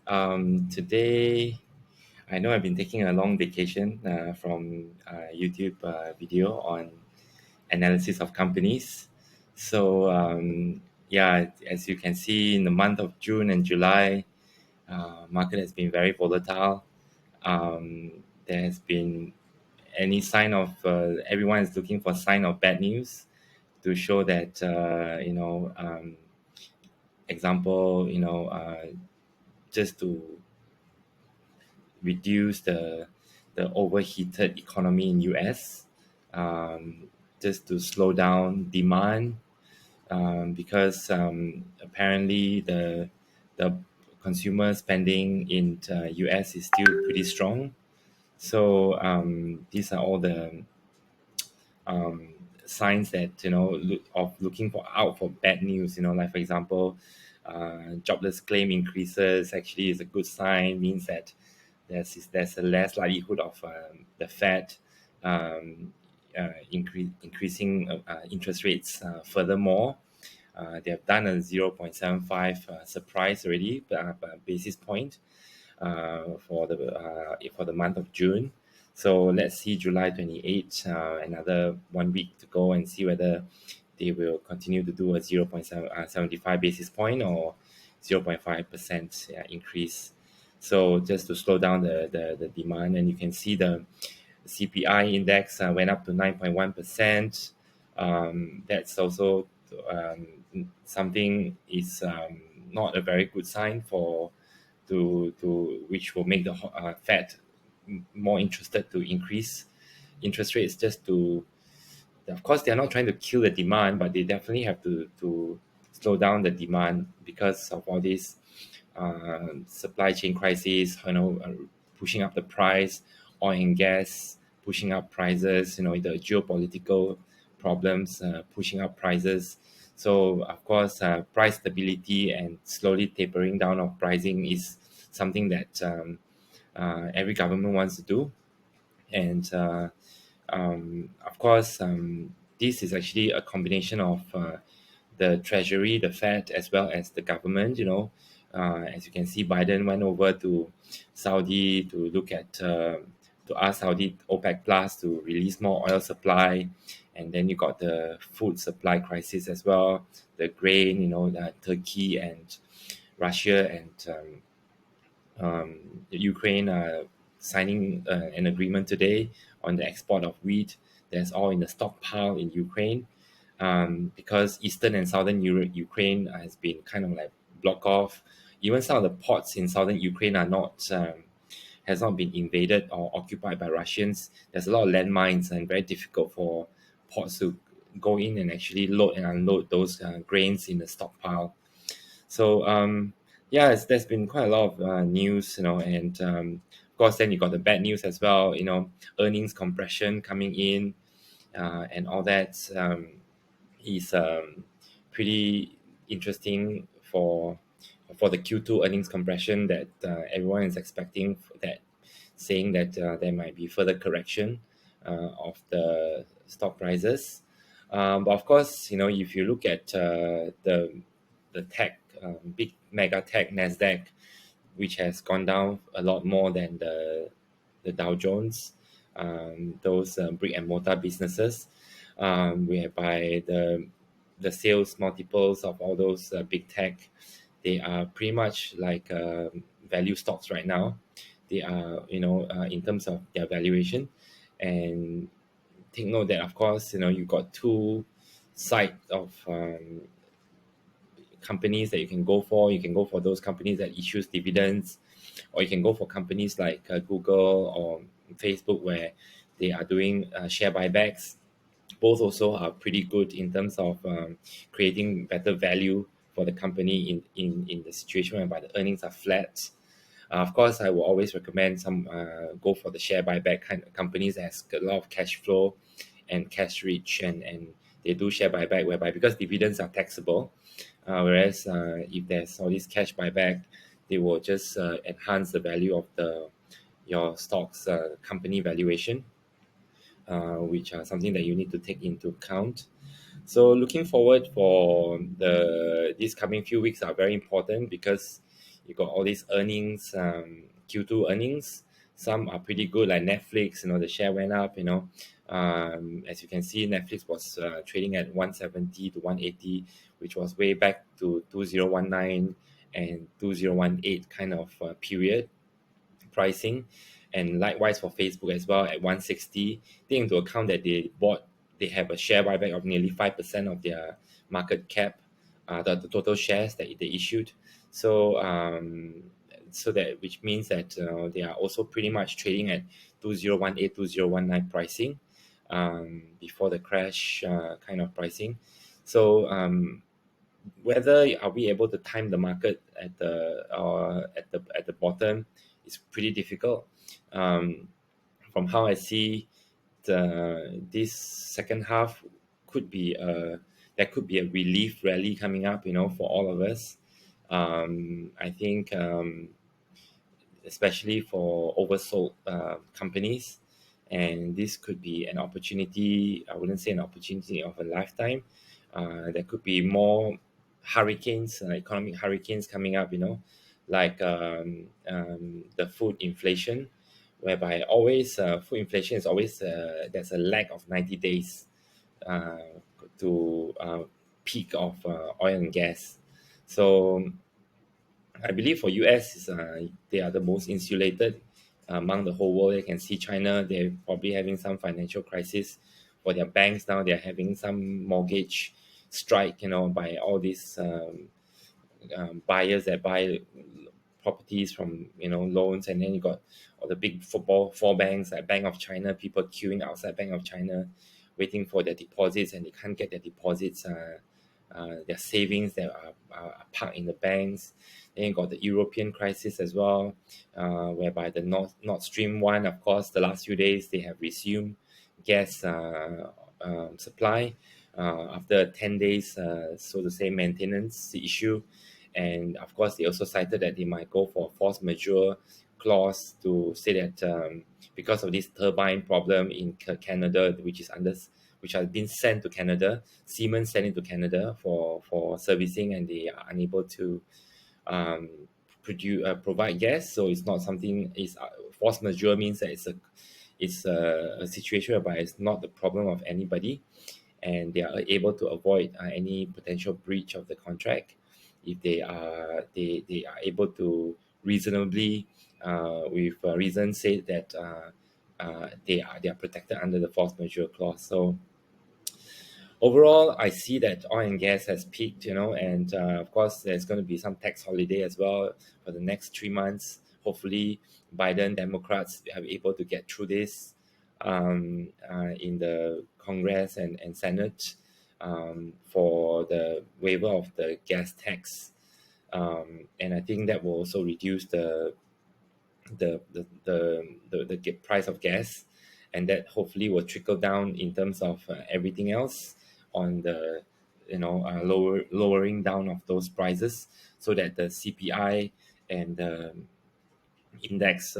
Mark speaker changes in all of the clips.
Speaker 1: Today, I know I've been taking a long vacation from YouTube video on analysis of companies. So, yeah, as you can see, in the month of June and July, market has been very volatile. There has been any sign of everyone is looking for sign of bad news to show that example, just to reduce the overheated economy in US, just to slow down demand, because apparently the consumer spending in US is still pretty strong. So these are all the um, signs that looking for out for bad news. Like for example, jobless claim increases actually is a good sign. Means that there's a less likelihood of the Fed increasing interest rates furthermore. They have done a 0.75 surprise already, basis point for the month of June. So let's see July 28th, another 1 week to go, and see whether they will continue to do a 0.75 basis point or 0.5% increase. So just to slow down the demand, and you can see the CPI index went up to 9.1%. That's also something is not a very good sign for to which will make the Fed more interested to increase interest rates, just to, of course they're not trying to kill the demand, but they definitely have to slow down the demand because of all these supply chain crises, pushing up the price, oil and gas pushing up prices, the geopolitical problems pushing up prices. So of course, price stability and slowly tapering down of pricing is something that every government wants to do. And of course, this is actually a combination of the Treasury, the Fed, as well as the government. As you can see, Biden went over to Saudi to look at to ask Saudi OPEC Plus to release more oil supply, and then you got the food supply crisis as well, the grain, Turkey and Russia and Ukraine signing an agreement today on the export of wheat. That's all in the stockpile in Ukraine, because eastern and southern Ukraine has been kind of like blocked off. Even some of the ports in southern Ukraine are not has not been invaded or occupied by Russians. There's a lot of landmines and very difficult for ports to go in and actually load and unload those grains in the stockpile. So yeah, there's been quite a lot of news, and of course then you got the bad news as well, earnings compression coming in, and all that is pretty interesting for the Q2 earnings compression that everyone is expecting, that saying that there might be further correction of the stock prices. But of course, if you look at the tech, big mega tech Nasdaq, which has gone down a lot more than the Dow Jones, those brick and mortar businesses, whereby the sales multiples of all those big tech, they are pretty much like value stocks right now. They are, in terms of their valuation, and take note that of course, you got two sides of companies that you can go for. You can go for those companies that issues dividends, or you can go for companies like Google or Facebook, where they are doing share buybacks. Both also are pretty good in terms of creating better value for the company in the situation whereby the earnings are flat. Of course, I will always recommend some go for the share buyback kind of companies that has a lot of cash flow and cash rich, and they do share buyback, whereby because dividends are taxable, whereas if there's all this cash buyback, they will just enhance the value of your stock's company valuation, which are something that you need to take into account. So looking forward for these coming few weeks are very important, because You got all these earnings, Q2 earnings. Some are pretty good, like Netflix. The share went up. As you can see, Netflix was trading at 170 to 180, which was way back to 2019 and 2018 kind of period pricing, and likewise for Facebook as well at 160. Take into account that they have a share buyback of nearly 5% of their market cap, the total shares that they issued. So so that which means that they are also pretty much trading at 2018, 2019 pricing, before the crash kind of pricing. So whether are we able to time the market at the bottom is pretty difficult. Um, from how I see this second half could be a there could be a relief rally coming up, for all of us. I think especially for oversold companies. And this could be an opportunity. I wouldn't say an opportunity of a lifetime. There could be more hurricanes, economic hurricanes coming up, like the food inflation, whereby always food inflation is always there's a lag of 90 days uh, to peak of oil and gas. So I believe for US is they are the most insulated among the whole world. You can see China; they're probably having some financial crisis. For their banks now, they're having some mortgage strike. By all these buyers that buy properties from loans, and then you got all the big four banks like Bank of China, people queuing outside Bank of China, waiting for their deposits, and they can't get their deposits. Their savings that are parked in the banks. Then you got the European crisis as well, whereby the Nord Stream 1, of course, the last few days they have resumed gas supply after 10 days, so to say, maintenance issue. And of course, they also cited that they might go for a force majeure clause to say that because of this turbine problem in Canada, which has been sent to Canada, Siemens sent it to Canada for servicing, and they are unable to um, provide gas. So it's not something. Is force majeure means that it's a situation whereby it's not the problem of anybody, and they are able to avoid any potential breach of the contract if they are able to reasonably with reason say that they are protected under the force majeure clause. So overall, I see that oil and gas has peaked, and of course, there's going to be some tax holiday as well for the next 3 months. Hopefully, Biden Democrats are able to get through this in the Congress and Senate for the waiver of the gas tax. And I think that will also reduce the price of gas, and that hopefully will trickle down in terms of everything else on the lowering down of those prices, so that the CPI and the index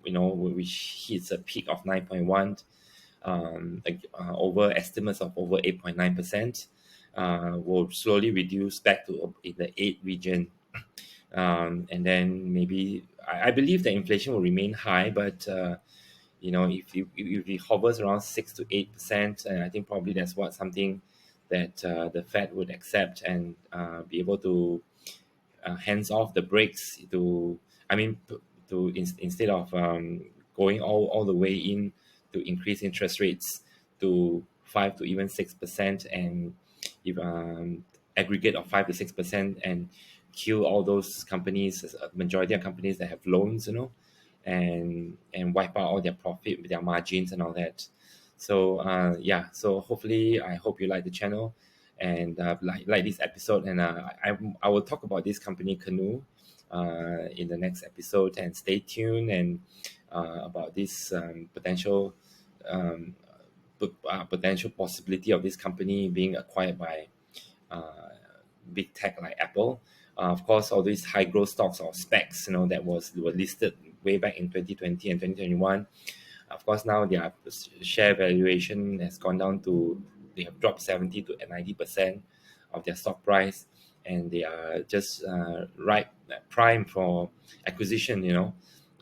Speaker 1: which hits a peak of 9.1 over estimates of over 8.9%, will slowly reduce back to in the 8 region. And then maybe I believe the inflation will remain high, but if it hovers around 6 to 8%, and I think probably that's what something that the Fed would accept, and be able to hands off the brakes to, I mean, instead of going all the way in to increase interest rates to 5 to even 6%, and if aggregate of 5 to 6%, and kill all those companies, majority of companies that have loans, and wipe out all their profit, their margins, and all that. So yeah, so hopefully I hope you like the channel, and like this episode, and I will talk about this company Canoe in the next episode, and stay tuned, and about this um, potential possibility of this company being acquired by uh, big tech like Apple. Of course, all these high growth stocks or specs, that were listed way back in 2020 and 2021. Of course, now their share valuation has gone down to, they have dropped 70 to 90% of their stock price. and they are just right prime for acquisition.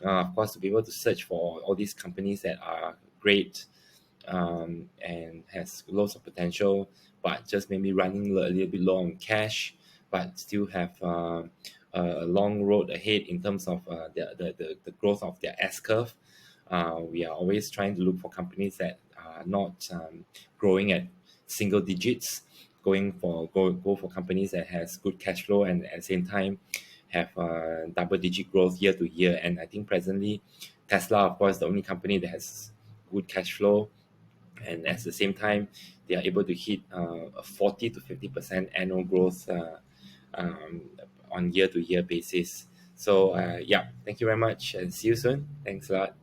Speaker 1: Of course, to be able to search for all these companies that are great, and has lots of potential, but just maybe running a little bit low on cash, but still have a long road ahead in terms of the growth of their S curve. We are always trying to look for companies that are not growing at single digits, go for companies that has good cash flow and at the same time have double digit growth year to year. And I think presently Tesla, of course, the only company that has good cash flow, and at the same time they are able to hit a 40 to 50% annual growth um, on year to year basis. So yeah, thank you very much and see you soon. Thanks a lot.